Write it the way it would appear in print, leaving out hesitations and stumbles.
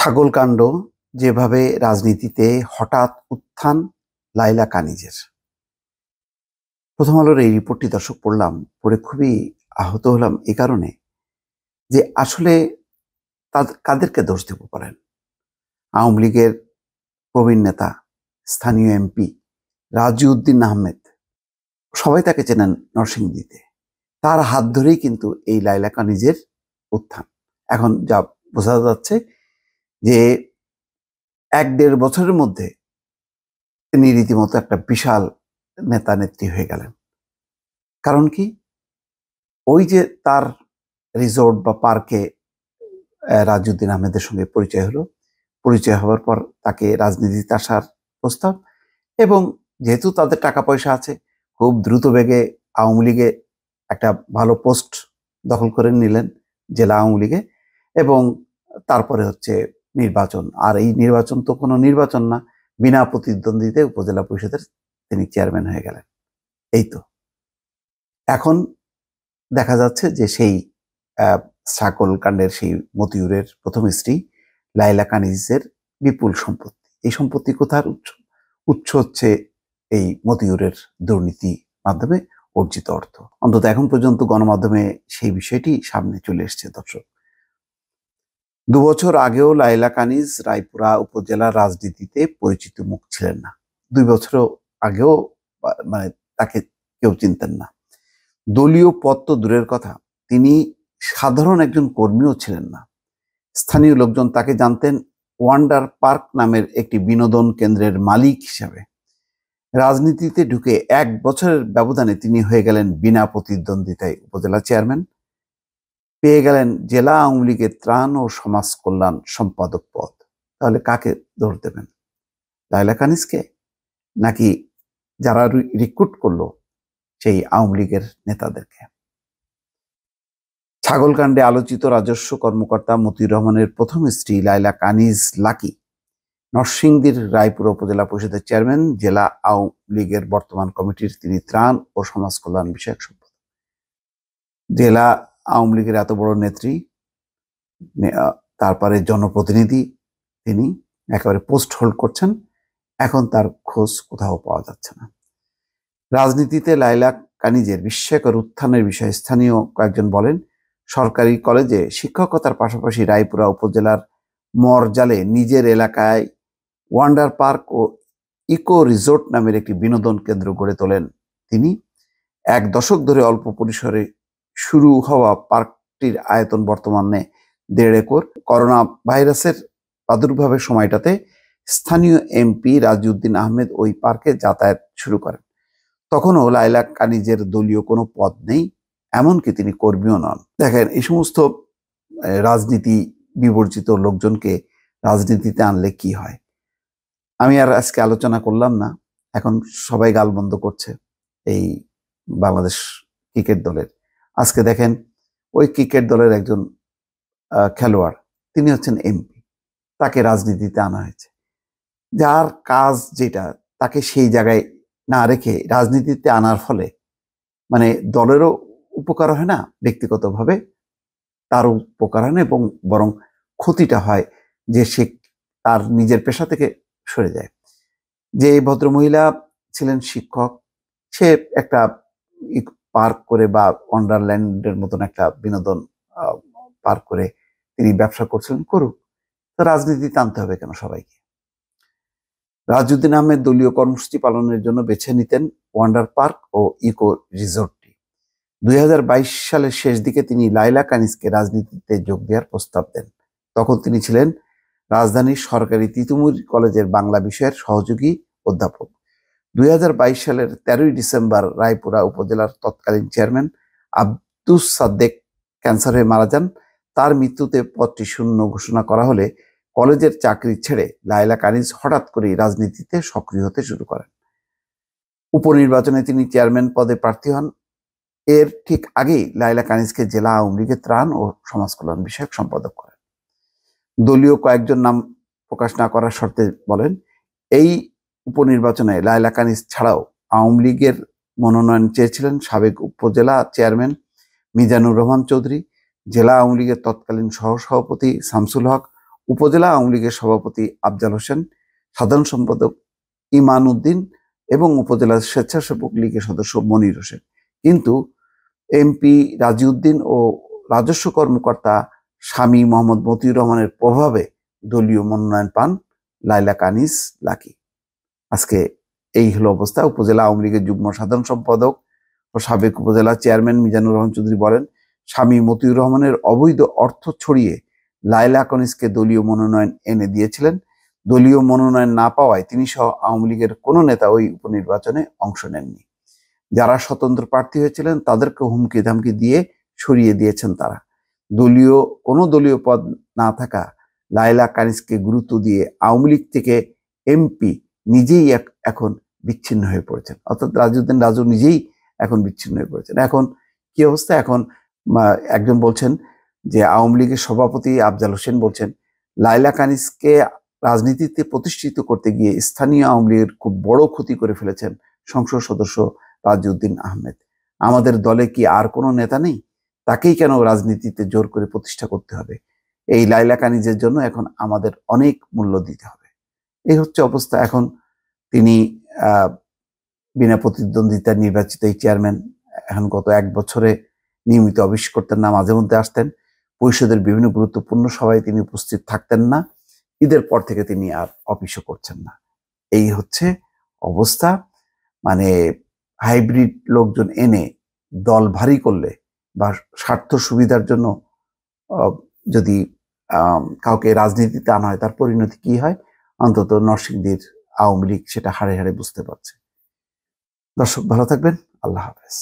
ছাগলকাণ্ড যেভাবে রাজনীতিতে হঠাৎ উত্থান লায়লা কানিজের। প্রথম আলোর এই রিপোর্টটি দর্শক পড়লাম, পড়ে খুবই আহত হলাম এই কারণে যে আসলে কাদেরকে দোষ দেব বলেন? আওয়ামী লীগের প্রবীণ নেতা, স্থানীয় এমপি রাজিউদ্দিন আহমেদ, সবাই তাকে চেনেন নরসিংদীতে। তার হাত ধরেই কিন্তু এই লায়লা কানিজের উত্থান। এখন যা বোঝা যাচ্ছে যে 1-1.5 বছরের মধ্যে তিনি রীতিমতো একটা বিশাল নেতা নেত্রী হয়ে গেলেন। কারণ কি? ওই যে তার রিসোর্ট বা পার্কে রাজিউদ্দিন আহমেদের সঙ্গে পরিচয় হলো, পরিচয় হওয়ার পর তাকে রাজনীতিতে আসার প্রস্তাব, এবং যেহেতু তাদের টাকা পয়সা আছে, খুব দ্রুত বেগে আওয়ামী লীগে একটা ভালো পোস্ট দখল করে নিলেন জেলা আওয়ামী লীগে, এবং তারপরে হচ্ছে নির্বাচন। আর এই নির্বাচন তো কোনো নির্বাচন না, বিনা প্রতিদ্বন্দ্বিতে উপজেলা পরিষদের তিনি চেয়ারম্যান হয়ে গেলেন। এই তো এখন দেখা যাচ্ছে যে সেই ছাগলকাণ্ডের সেই মতিউরের প্রথম স্ত্রী লায়লা কানিজের বিপুল সম্পত্তি। এই সম্পত্তি কোথার উৎস হচ্ছে এই মতিউরের দুর্নীতি মাধ্যমে অর্জিত অর্থ। অন্তত এখন পর্যন্ত গণমাধ্যমে সেই বিষয়টি সামনে চলে এসছে। দর্শক, 2 বছর আগেও লায়লা কানিজ রায়পুরা উপজেলার রাজনীতিতে পরিচিত মুখ ছিলেন না। 2 বছর আগেও মানে তাকে কেউ চিনতেন না। দলীয় পদ তো দূরের কথা, তিনি সাধারণ একজন কর্মীও ছিলেন না। স্থানীয় লোকজন তাকে জানতেন ওয়ান্ডার পার্ক নামের একটি বিনোদন কেন্দ্রের মালিক হিসাবে। রাজনীতিতে ঢুকে 1 বছরের ব্যবধানে তিনি হয়ে গেলেন বিনা প্রতিদ্বন্দ্বিতায় উপজেলা চেয়ারম্যান, পেয়ে গেলেন জেলা আওয়ামী লীগের ত্রাণ ও সমাজ কল্যাণ সম্পাদক পদ। তাহলে কাকে দৌড় দেবেন? লায়লা কানিজকে, নাকি যারা রিক্রুট করলো সেই আওয়ামী লীগের নেতাদেরকে? ছাগলকাণ্ডে আলোচিত রাজস্ব কর্মকর্তা মতিউর রহমানের প্রথম স্ত্রী লায়লা কানিজ লাকি নরসিংদীর রায়পুরা উপজেলা পরিষদের চেয়ারম্যান, জেলা আওয়ামী লীগের বর্তমান কমিটির তিনি ত্রাণ ও সমাজ কল্যাণ বিষয়ক সম্পাদক। জেলা আওয়ামী লীগের এত বড় নেত্রী, তারপরে জনপ্রতিনিধি, তিনি একেবারে পোস্ট হোল্ড করছেন, এখন তার খোঁজ কোথাও পাওয়া যাচ্ছে না। রাজনীতিতে লায়লা কানিজের বিস্ময়কর উত্থানের বিষয়ে স্থানীয় কয়েকজন বলেন, সরকারি কলেজে শিক্ষকতার পাশাপাশি রায়পুরা উপজেলার মরজালে নিজের এলাকায় ওয়ান্ডার পার্ক ও ইকো রিসোর্ট নামের একটি বিনোদন কেন্দ্র গড়ে তোলেন তিনি। 1 দশক ধরে অল্প পরিসরে শুরু হওয়া পার্কটির আয়তন বর্তমানে 1.5 একর। করোনা ভাইরাসের প্রাদুর্ভাবের সময়টাতে স্থানীয় এমপি রাজিউদ্দিন আহমেদ ওই পার্কে যাতায়াত শুরু করেন। তখনও লায়লা কানিজের দলীয় কোনো পদ নেই, এমনকি তিনি কর্মীও নন। দেখেন, এই সমস্ত রাজনীতি বিবর্জিত লোকজনকে রাজনীতিতে আনলে কি হয় আমি আর আজকে আলোচনা করলাম না। এখন সবাই গালবন্ধ করছে এই বাংলাদেশ ক্রিকেট দলের। আজকে দেখেন, ওই ক্রিকেট দলের একজন খেলোয়াড়, তিনি হচ্ছেন এমপি, তাকে রাজনীতিতে আনা হয়েছে। যার কাজ যেটা, তাকে সেই জায়গায় না রেখে রাজনীতিতে আনার ফলে মানে দলেরও উপকার হয় না, ব্যক্তিগতভাবে তার উপকার হয় না, এবং বরং ক্ষতিটা হয় যে সে তার নিজের পেশা থেকে সরে যায়। যে ভদ্রমহিলা ছিলেন শিক্ষক, সে একটা পার্ক করে বা ওয়ান্ডারল্যান্ডের মতন একটা বিনোদন পার্ক করে তিনি ব্যবসা করছিলেন, করুক, তো রাজনীতিতে আনতে হবে কেন সবাইকে? রাজিউদ্দিন আহমেদ দলীয় কর্মসূচি পালনের জন্য বেছে নিতেন ওয়ান্ডার পার্ক ও ইকো রিসোর্টটি। 2022 সালের শেষ দিকে তিনি লায়লা কানিজকে রাজনীতিতে যোগ দেওয়ার প্রস্তাব দেন। তখন তিনি ছিলেন রাজধানীর সরকারি তিতুমির কলেজের বাংলা বিষয়ের সহযোগী অধ্যাপক। 2022 সালের 13ই ডিসেম্বর রায়পুরা উপজেলার তৎকালীন চেয়ারম্যান আব্দুস সাদ্দেক ক্যান্সার হয়ে মারা যান। তার মৃত্যুতে পদটি শূন্য ঘোষণা করা হলে কলেজের চাকরি ছেড়ে লায়লা কানিজ হঠাৎ করেই রাজনীতিতে সক্রিয় হতে শুরু করেন। উপনির্বাচনে তিনি চেয়ারম্যান পদে প্রার্থী হন। এর ঠিক আগেই লায়লা কানিজকে জেলা আওয়ামী লীগের ত্রাণ ও সমাজ কল্যাণ বিষয়ক সম্পাদক করেন। দলীয় কয়েকজন নাম প্রকাশ না করার শর্তে বলেন, এই উপনির্বাচনে লায়লা কানিজ ছাড়াও আওয়ামী লীগের মনোনয়ন চেয়েছিলেন সাবেক উপজেলা চেয়ারম্যান মিজানুর রহমান চৌধুরী, জেলা আওয়ামী লীগের তৎকালীন সহসভাপতি শামসুল হক, উপজেলা আওয়ামী লীগের সভাপতি আফজাল হোসেন, সাধারণ সম্পাদক ইমান উদ্দিন এবং উপজেলা স্বেচ্ছাসেবক লীগের সদস্য মনির হোসেন। কিন্তু এমপি রাজিউদ্দিন ও রাজস্ব কর্মকর্তা স্বামী মোহাম্মদ মতিউর রহমানের প্রভাবে দলীয় মনোনয়ন পান লাইলা কানিজ লাকি। আজকে এই হলো অবস্থা। উপজেলা আওয়ামী লীগের যুগ্ম সাধারণ সম্পাদক ও সাবেক উপজেলা চেয়ারম্যান মিজানুর রহমান চৌধুরী বলেন, স্বামী মতিউর রহমানের অবৈধ অর্থ ছড়িয়ে লাইলা কানিজকে দলীয় মনোনয়ন এনে দিয়েছিলেন। দলীয় মনোনয়ন না পাওয়ায় তিনি সহ আওয়ামী লীগের কোনো নেতা ওই উপনির্বাচনে অংশ নেননি। যারা স্বতন্ত্র প্রার্থী হয়েছিলেন তাদেরকে হুমকি ধামকি দিয়ে সরিয়ে দিয়েছেন তারা। কোনো দলীয় পদ না থাকা লাইলা কানিজকে গুরুত্ব দিয়ে আওয়ামী লীগ থেকে এমপি নিজেই এখন বিচ্ছিন্ন হয়ে পড়েছেন, অর্থাৎ রাজিউদ্দিন রাজু নিজেই এখন বিচ্ছিন্ন হয়ে পড়েছেন। এখন কি অবস্থা? এখন একজন বলছেন যে আওয়ামী লীগের সভাপতি আফজাল হোসেন বলছেন, লাইলা কানিজকে রাজনীতিতে প্রতিষ্ঠিত করতে গিয়ে স্থানীয় আওয়ামী লীগের খুব বড় ক্ষতি করে ফেলেছেন সংসদ সদস্য রাজিউদ্দিন আহমেদ। আমাদের দলে কি আর কোনো নেতা নেই? তাকেই কেন রাজনীতিতে জোর করে প্রতিষ্ঠা করতে হবে? এই লাইলা কানিজের জন্য এখন আমাদের অনেক মূল্য দিতে হবে। এই হচ্ছে অবস্থা। এখন তিনি বিনা প্রতিদ্বন্দ্বিতা নির্বাচিত এই চেয়ারম্যান। এখন গত 1 বছরে নিয়মিত অফিস করতেন না, মাঝে মধ্যে আসতেন। পরিষদের বিভিন্ন গুরুত্বপূর্ণ সভায় তিনি উপস্থিত থাকতেন না। ঈদের পর থেকে তিনি আর অফিসও করছেন না। এই হচ্ছে অবস্থা। মানে হাইব্রিড লোকজন এনে দল ভারী করলে বা স্বার্থ সুবিধার জন্য যদি কাউকে রাজনীতিতে আনা হয়, তার পরিণতি কি হয় অন্তত নরসিংদীর আওয়ামী লীগ সেটা হাড়ে হাড়ে বুঝতে পারছে। দর্শক ভালো থাকবেন। আল্লাহ হাফেজ।